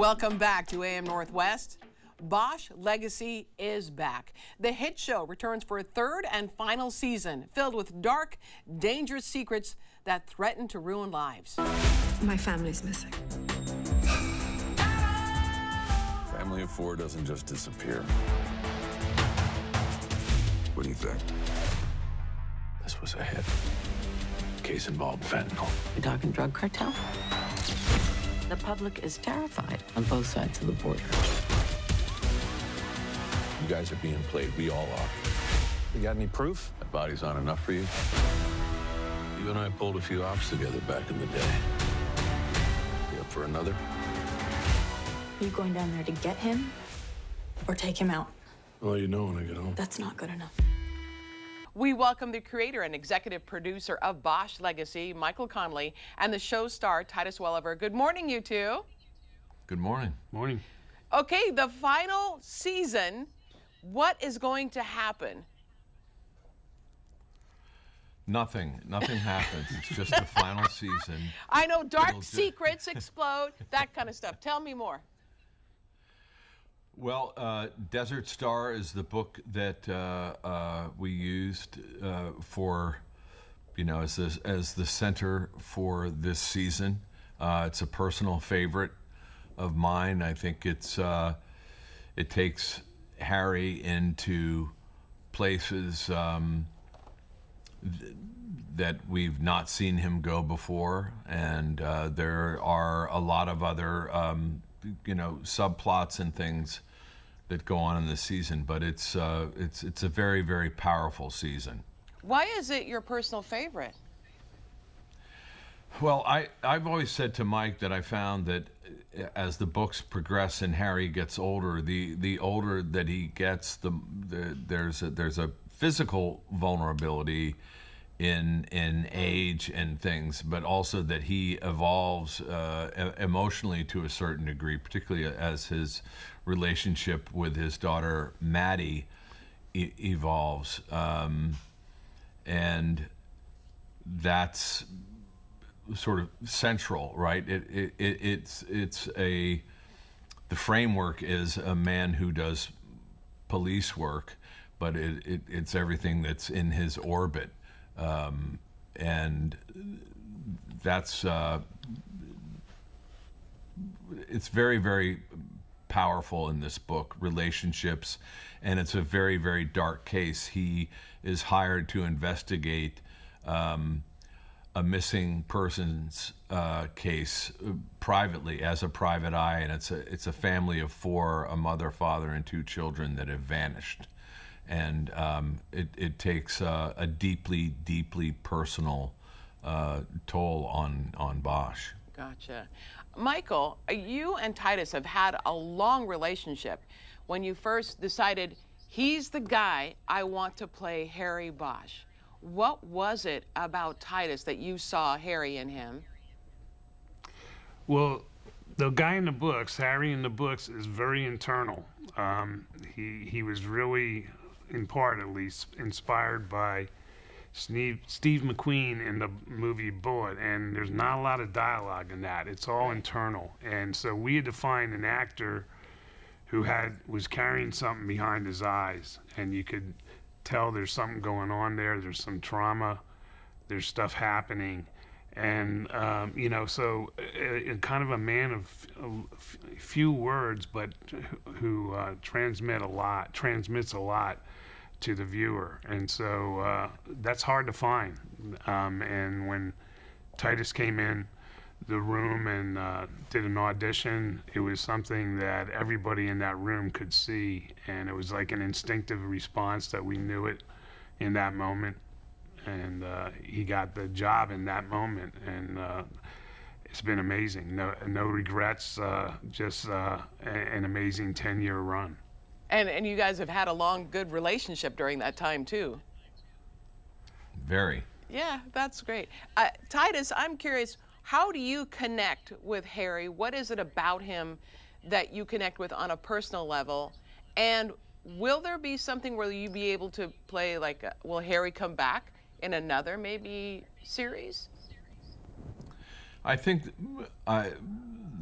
Welcome back to AM Northwest. Bosch Legacy is back. The hit show returns for a third and final season filled with dark, dangerous secrets that threaten to ruin lives. My family's missing. Family of four doesn't just disappear. What do you think? This was a hit. Case involved fentanyl. You're talking drug cartel? The public is terrified on both sides of the border. You guys are being played. We all are. You got any proof? That body's not enough for you? You and I pulled a few ops together back in the day. You up for another? Are you going down there to get him or take him out? Well, you know when I get home. That's not good enough. We welcome the creator and executive producer of Bosch Legacy, Michael Connelly, and the show star, Titus Welliver. Good morning, you two. Good morning. Morning. Okay, the final season, what is going to happen? Nothing happens. It's just the final season. I know dark secrets explode, that kind of stuff. Tell me more. Well, Desert Star is the book that we used for, as the center for this season. It's a personal favorite of mine. I think it takes Harry into places that we've not seen him go before, and there are a lot of other subplots and things that go on in this season, but it's a very, very powerful season. Why is it your personal favorite? Well, I've always said to Mike that I found that as the books progress and Harry gets older, the older that he gets, there's a physical vulnerability in age and things, but also that he evolves emotionally to a certain degree, particularly as his relationship with his daughter Maddie evolves, and that's sort of central, right? The framework is a man who does police work, but it's everything that's in his orbit. And that's it's very, very powerful in this book, relationships, and it's a very, very dark case. He is hired to investigate a missing persons case privately as a private eye, and it's a family of four, a mother, father, and two children that have vanished. And it takes a deeply, deeply personal toll on Bosch. Gotcha. Michael, you and Titus have had a long relationship. When you first decided, he's the guy I want to play Harry Bosch, what was it about Titus that you saw Harry in him? Well, the guy in the books, Harry in the books, is very internal. He was really, in part at least, inspired by Steve McQueen in the movie Bullet, and there's not a lot of dialogue in that. It's all internal. And so we had to find an actor who was carrying something behind his eyes, and you could tell there's something going on there. There's some trauma. There's stuff happening. And, so kind of a man of few words, but who transmits a lot to the viewer. And so that's hard to find. And when Titus came in the room and did an audition, it was something that everybody in that room could see. And it was like an instinctive response that we knew it in that moment. And he got the job in that moment, and it's been amazing. No regrets, just an amazing 10-year run. And you guys have had a long, good relationship during that time, too. Very. Yeah, that's great. Titus, I'm curious, how do you connect with Harry? What is it about him that you connect with on a personal level? And will there be something where you be able to play, will Harry come back in another maybe series? I think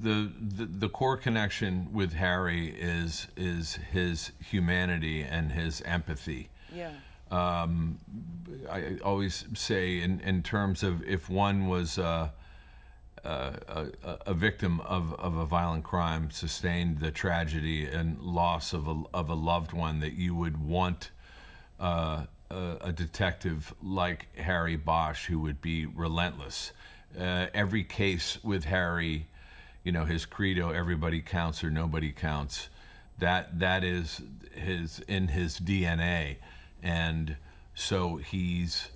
the core connection with Harry is his humanity and his empathy. Yeah. I always say in terms of if one was a victim of a violent crime, sustained the tragedy and loss of a loved one, that you would want a detective like Harry Bosch who would be relentless. Every case with Harry, his credo, everybody counts or nobody counts, that is in his DNA. And so he's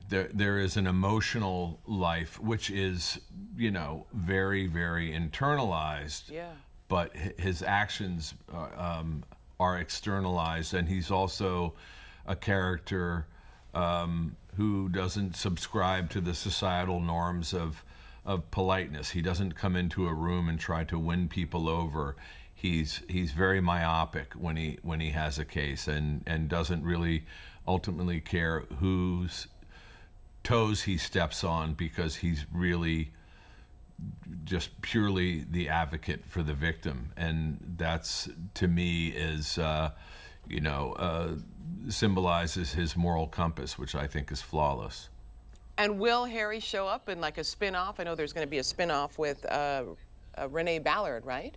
there is an emotional life which is very, very internalized. Yeah. But his actions are externalized, and he's also a character who doesn't subscribe to the societal norms of politeness. He doesn't come into a room and try to win people over. He's very myopic when he has a case, and doesn't really ultimately care whose toes he steps on, because he's really just purely the advocate for the victim. And that's, to me, is symbolizes his moral compass, which I think is flawless. And will Harry show up in like a spin-off? I know there's going to be a spin-off with Renee Ballard, right?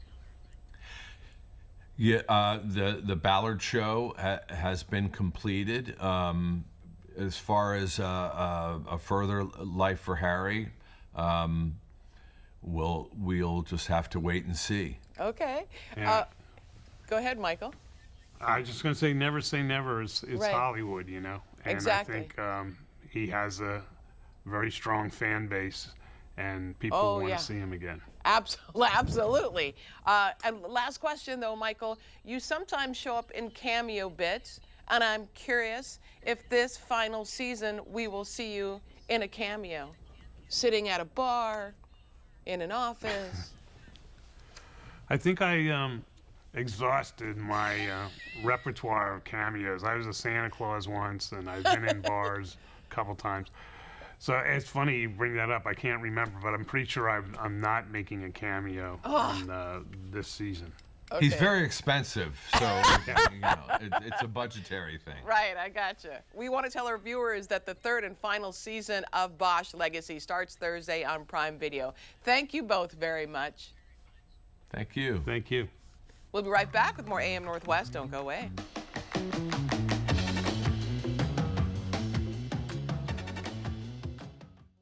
Yeah, the Ballard show has been completed. As far as a further life for Harry, we'll just have to wait and see. Okay. Yeah. Go ahead, Michael. I was just going to say never. It's Right. Hollywood, And Exactly. I think he has a very strong fan base, and people Oh, want yeah. to see him again. Absolutely. And last question, though, Michael. You sometimes show up in cameo bits, and I'm curious if this final season we will see you in a cameo, sitting at a bar, in an office. I think I exhausted my repertoire of cameos. I was a Santa Claus once, and I've been in bars a couple times. So it's funny you bring that up. I can't remember, but I'm pretty sure I'm not making a cameo in this season. Okay. He's very expensive, so it's a budgetary thing. Right, I gotcha. We want to tell our viewers that the third and final season of Bosch Legacy starts Thursday on Prime Video. Thank you both very much. Thank you. Thank you. We'll be right back with more AM Northwest. Don't go away.